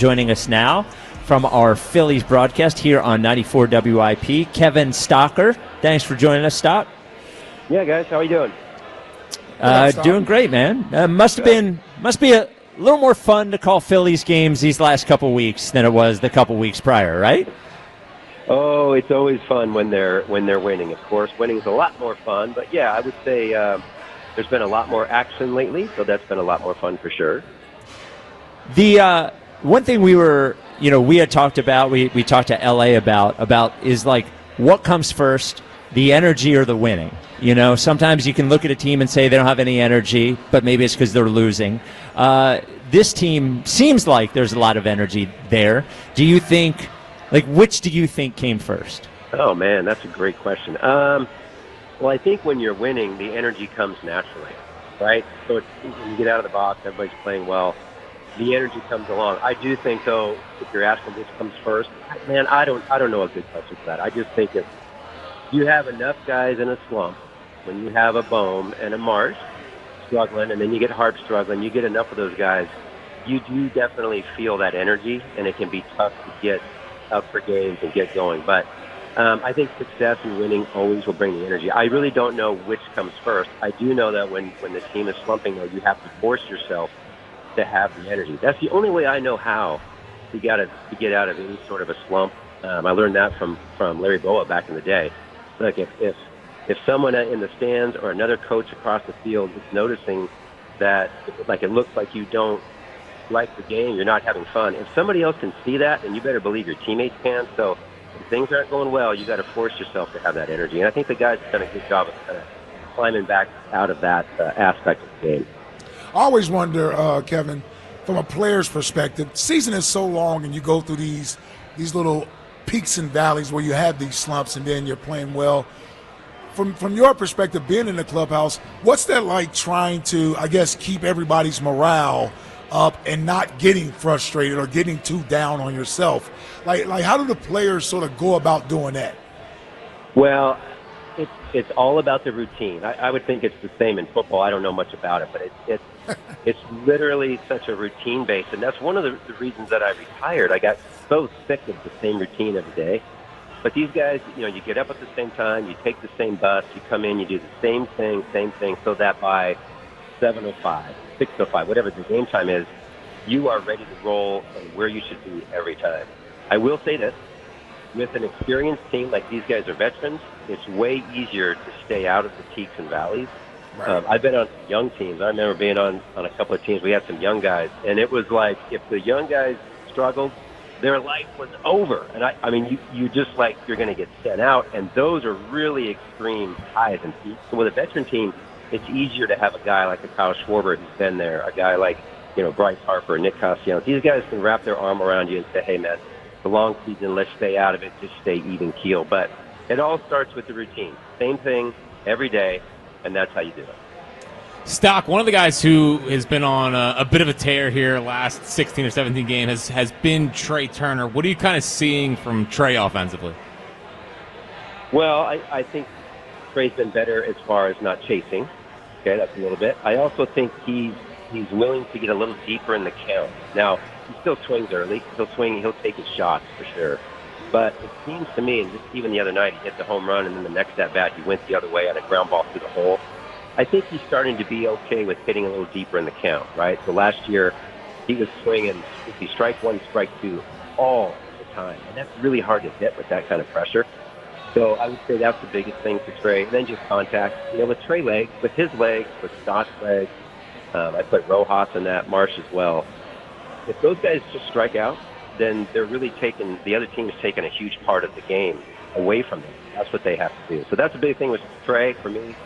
joining us now from our Phillies broadcast here on 94 WIP, Kevin Stocker. Thanks for joining us, Stock. Yeah, guys, how are you doing? Doing great, man. Must be a little more fun to call Phillies games these last couple weeks than it was the couple weeks prior, right? Oh, it's always fun when they're winning. Of course, winning's a lot more fun. But yeah, I would say there's been a lot more action lately, so that's been a lot more fun for sure. The one thing we had talked about, we talked to LA about is like what comes first, the energy or the winning. You know, sometimes you can look at a team and say they don't have any energy, but maybe it's because they're losing. This team seems like there's a lot of energy there. Do you think, which do you think came first? Oh, man, that's a great question. Well, I think when you're winning, the energy comes naturally, right? So when you get out of the box, everybody's playing well. The energy comes along. I do think, though, if you're asking which comes first, man, I don't know a good question for that. I just think if you have enough guys in a slump, when you have a Bohm and a Marsh struggling, and then you get Harp struggling, you get enough of those guys, you do definitely feel that energy, and it can be tough to get up for games and get going. But I think success and winning always will bring the energy. I really don't know which comes first. I do know that when the team is slumping, though, you have to force yourself to have the energy. That's the only way I know how to get out of any sort of a slump. I learned that from Larry Boa back in the day. Like if someone in the stands or another coach across the field is noticing that, like, it looks like you don't like the game, you're not having fun, if somebody else can see that, then you better believe your teammates can. So if things aren't going well, you got to force yourself to have that energy. And I think the guys have done a good job of kind of climbing back out of that aspect of the game. I always wonder, Kevin, from a player's perspective, season is so long and you go through these little peaks and valleys where you have these slumps and then you're playing well. From your perspective, being in the clubhouse, what's that like trying to, I guess, keep everybody's morale up and not getting frustrated or getting too down on yourself? Like how do the players sort of go about doing that? Well, it's all about the routine. I would think it's the same in football. I don't know much about it, but it's literally such a routine base, and that's one of the reasons that I retired. I got so sick of the same routine every day. But these guys, you get up at the same time, you take the same bus, you come in, you do the same thing, so that by 7:05, 6:05, whatever the game time is, you are ready to roll and where you should be every time. I will say this, with an experienced team like these guys are veterans, it's way easier to stay out of the peaks and valleys. Right. I've been on young teams. I remember being on a couple of teams. We had some young guys, and it was like if the young guys struggled, their life was over. And I mean, you just like you're going to get sent out, and those are really extreme highs and peaks. So with a veteran team, it's easier to have a guy like a Kyle Schwarber who's been there, a guy like Bryce Harper, Nick Castellanos. These guys can wrap their arm around you and say, hey, man, it's a long season, let's stay out of it, just stay even keel. But it all starts with the routine. Same thing every day, and that's how you do it. Stock, one of the guys who has been on a bit of a tear here last 16 or 17 games has been Trea Turner. What are you kind of seeing from Trea offensively? Well, I think Trea's been better as far as not chasing. Okay, that's a little bit. I also think he's willing to get a little deeper in the count. Now, he still swings early. He'll take his shots for sure. But it seems to me, and just even the other night, he hit the home run, and then the next at-bat, he went the other way on a ground ball through the hole. I think he's starting to be okay with hitting a little deeper in the count, right? So last year, he was swinging, if he strike one, strike two all the time. And that's really hard to hit with that kind of pressure. So I would say that's the biggest thing for Trea. And then just contact. With Trea legs, with his legs, with Stott's legs, I put Rojas in that, Marsh as well. If those guys just strike out, then they're really the other team is taking a huge part of the game away from them. That's what they have to do. So that's a big thing with Trea for me.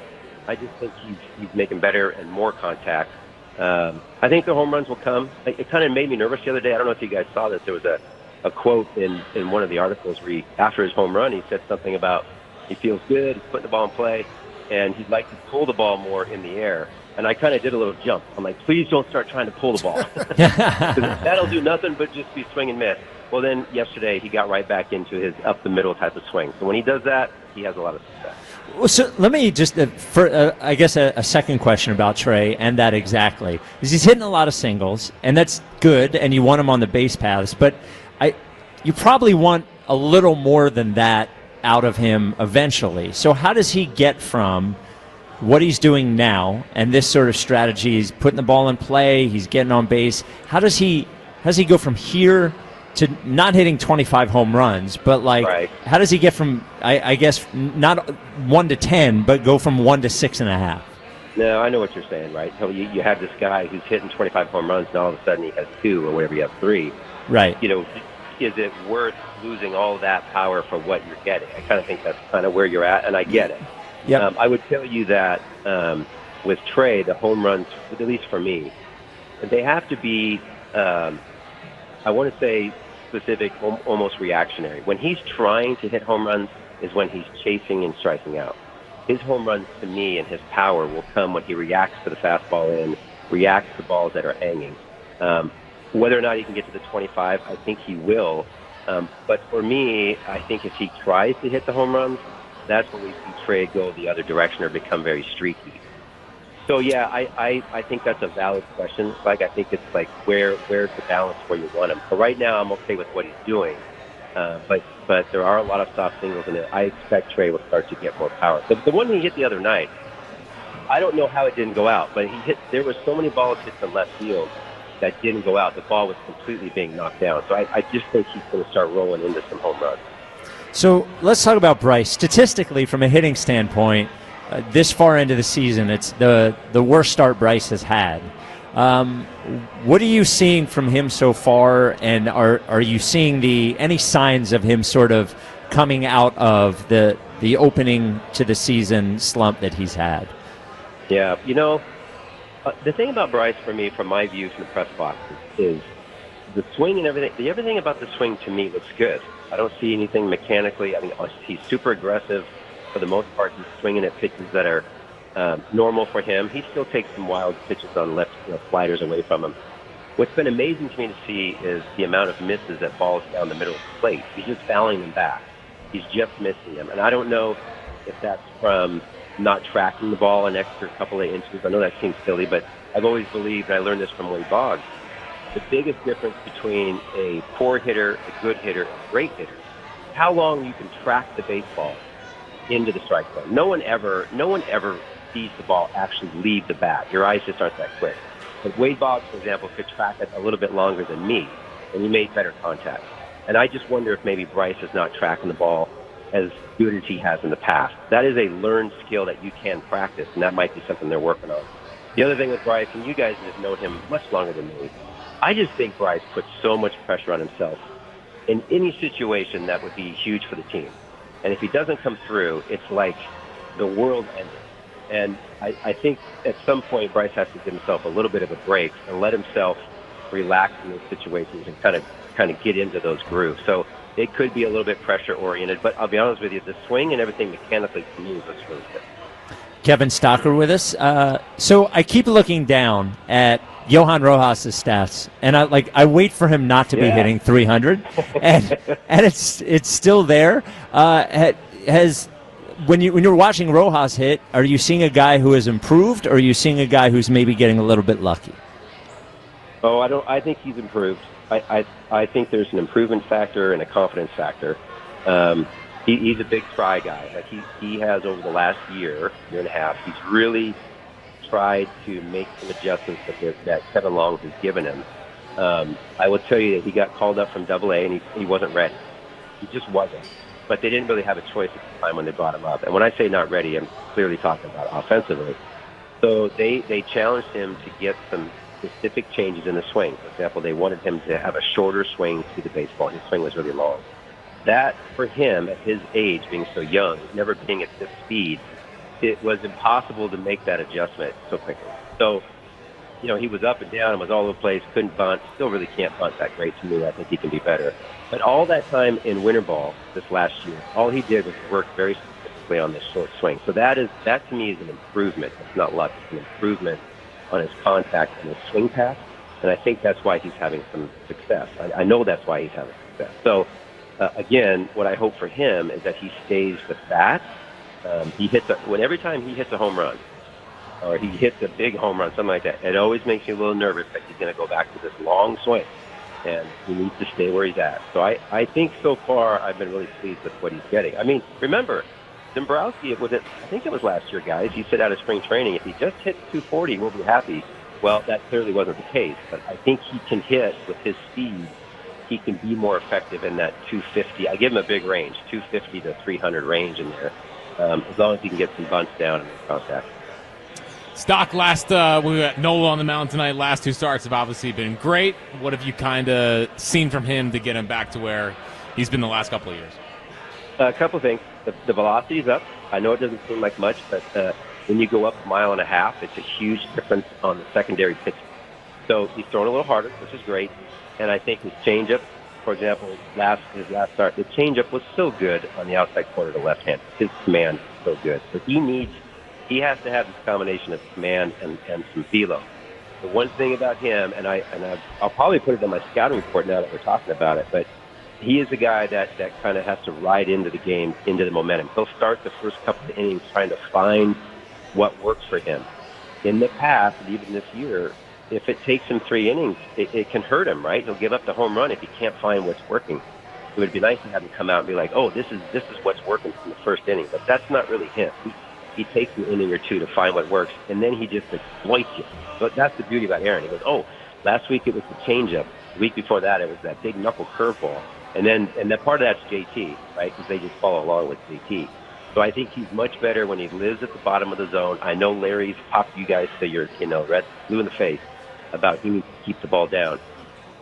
I just think he's making better and more contact. I think the home runs will come. It kind of made me nervous the other day. I don't know if you guys saw this. There was a quote in one of the articles where after his home run, he said something about he feels good, he's putting the ball in play, and he'd like to pull the ball more in the air. And I kind of did a little jump. I'm like, please don't start trying to pull the ball. That'll do nothing but just be swing and miss. Well, then yesterday he got right back into his up-the-middle type of swing. So when he does that, he has a lot of success. Well, so let me just, I guess, a second question about Trey and that exactly. Is he's hitting a lot of singles, and that's good, and you want him on the base paths, but you probably want a little more than that out of him eventually. So how does he get from what he's doing now and this sort of strategy? He's putting the ball in play, he's getting on base. How does he go from here to not hitting 25 home runs, but Right. how does he get from, I guess, not 1 to 10, but go from 1 to 6.5? No, I know what you're saying, right? So you have this guy who's hitting 25 home runs, and all of a sudden he has 2 or whatever, you have 3. Right. Is it worth losing all that power for what you're getting? I kind of think that's kind of where you're at, and I get it. Yep. I would tell you that with Trey, the home runs, at least for me, they have to be, I want to say specific, almost reactionary. When he's trying to hit home runs is when he's chasing and striking out. His home runs, to me, and his power will come when he reacts to the fastball and reacts to balls that are hanging. Whether or not he can get to the 25, I think he will. But for me, I think if he tries to hit the home runs, that's when we see Trey go the other direction or become very streaky. So, yeah, I think that's a valid question. I think it's where's the balance where you want him? But right now, I'm okay with what he's doing. But there are a lot of soft singles in it. I expect Trey will start to get more power. The one he hit the other night, I don't know how it didn't go out, but there were so many balls hit to left field that didn't go out. The ball was completely being knocked down. So I just think he's going to start rolling into some home runs. So let's talk about Bryce. Statistically, from a hitting standpoint, this far into the season, it's the worst start Bryce has had. What are you seeing from him so far, and are you seeing any signs of him sort of coming out of the opening to the season slump that he's had? Yeah, the thing about Bryce, for me, from my view from the press box, is the swing and everything. Everything about the swing, to me, looks good. I don't see anything mechanically. I mean, he's super aggressive. For the most part, he's swinging at pitches that are normal for him. He still takes some wild pitches on left sliders away from him. What's been amazing to me to see is the amount of misses at balls down the middle of the plate. He's just fouling them back. He's just missing them. And I don't know if that's from not tracking the ball an extra couple of inches. I know that seems silly, but I've always believed, and I learned this from Wade Boggs, the biggest difference between a poor hitter, a good hitter, and a great hitter is how long you can track the baseball into the strike zone. No one ever sees the ball actually leave the bat. Your eyes just aren't that quick. But Wade Boggs, for example, could track it a little bit longer than me, and he made better contact. And I just wonder if maybe Bryce is not tracking the ball as good as he has in the past. That is a learned skill that you can practice, and that might be something they're working on. The other thing with Bryce, and you guys have known him much longer than me, I just think Bryce puts so much pressure on himself in any situation that would be huge for the team. And if he doesn't come through, it's like the world ended. And I think at some point Bryce has to give himself a little bit of a break and let himself relax in those situations and kind of get into those grooves. So it could be a little bit pressure-oriented, but I'll be honest with you, the swing and everything mechanically to me looks really good. Kevin Stocker with us. So I keep looking down at Johan Rojas' stats, and I wait for him not to be hitting 300, and it's still there. When you're watching Rojas hit, are you seeing a guy who has improved, or are you seeing a guy who's maybe getting a little bit lucky? Oh, I think he's improved. I think there's an improvement factor and a confidence factor. He's a big try guy. He has over the last year and a half, he's really tried to make some adjustments that Kevin Long has given him. I will tell you that he got called up from AA and he wasn't ready. He just wasn't. But they didn't really have a choice at the time when they brought him up. And when I say not ready, I'm clearly talking about offensively. So they challenged him to get some specific changes in the swing. For example, they wanted him to have a shorter swing to the baseball. His swing was really long. That, for him, at his age, being so young, never being at this speed, it was impossible to make that adjustment so quickly. So, he was up and down and was all over the place, couldn't bunt, still really can't bunt that great to me. I think he can be better. But all that time in winter ball this last year, all he did was work very specifically on this short swing. So that to me is an improvement. It's not luck. It's an improvement on his contact and his swing path. And I think that's why he's having some success. I know that's why he's having success. So, again, what I hope for him is that he stays with that Every time he hits a home run, or he hits a big home run, something like that, it always makes me a little nervous that he's going to go back to this long swing, and he needs to stay where he's at. So I think so far I've been really pleased with what he's getting. I mean, remember, Dombrowski, I think it was last year, guys, he said out of spring training, if he just hits 240, we'll be happy. Well, that clearly wasn't the case, but I think he can hit with his speed. He can be more effective in that 250. I give him a big range, 250 to 300 range in there, as long as he can get some bunts down and contact. Stock, we got Nola on the mound tonight. Last two starts have obviously been great. What have you kind of seen from him to get him back to where he's been the last couple of years? A couple of things. The velocity's up. I know it doesn't seem like much, but when you go up a mile and a half, it's a huge difference on the secondary pitch. So he's throwing a little harder, which is great. And I think his changeup, for example, his last start, the changeup was so good on the outside corner to left hand. His command is so good. So he has to have this combination of command and some velo. The one thing about him, and I'll probably put it in my scouting report now that we're talking about it, but he is a guy that kind of has to ride into the game, into the momentum. He'll start the first couple of innings trying to find what works for him. In the past, and even this year, if it takes him 3 innings, it can hurt him, right? He'll give up the home run if he can't find what's working. It would be nice to have him come out and be like, oh, this is what's working from the first inning. But that's not really him. He takes an inning or two to find what works, and then he just exploits you. So that's the beauty about Aaron. He goes, oh, last week it was the changeup. The week before that it was that big knuckle curveball. And that part of that's JT, right? Because they just follow along with JT. So I think he's much better when he lives at the bottom of the zone. I know Larry's popped you guys to your, red blue in the face about he needs to keep the ball down.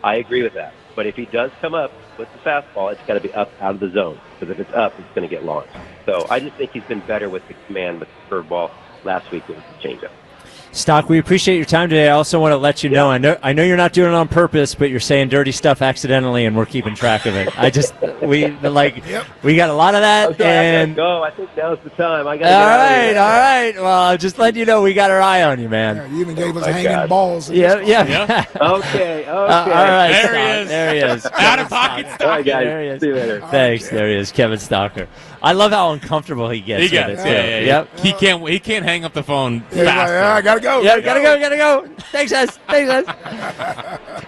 I agree with that. But if he does come up with the fastball, it's got to be up out of the zone. Because if it's up, it's going to get launched. So I just think he's been better with the command, with the curveball. Last week it was the changeup. Stock, we appreciate your time today. I also want to let you know, I know you're not doing it on purpose, but you're saying dirty stuff accidentally, and we're keeping track of it. We got a lot of that. Okay, and I gotta go. I think now's the time. I got all right. Well, just letting you know we got our eye on you, man. Yeah, you even gave us hanging balls. Yeah. Okay. All right, there he is. Out of pocket Stock. All right, guys. There he is. See you later. Thanks. There he is, Kevin Stocker. I love how uncomfortable he gets. He gets. With it, Yeah. Yep. He can't hang up the phone Yeah, fast. I gotta go. Yeah, gotta go. Thanks, guys.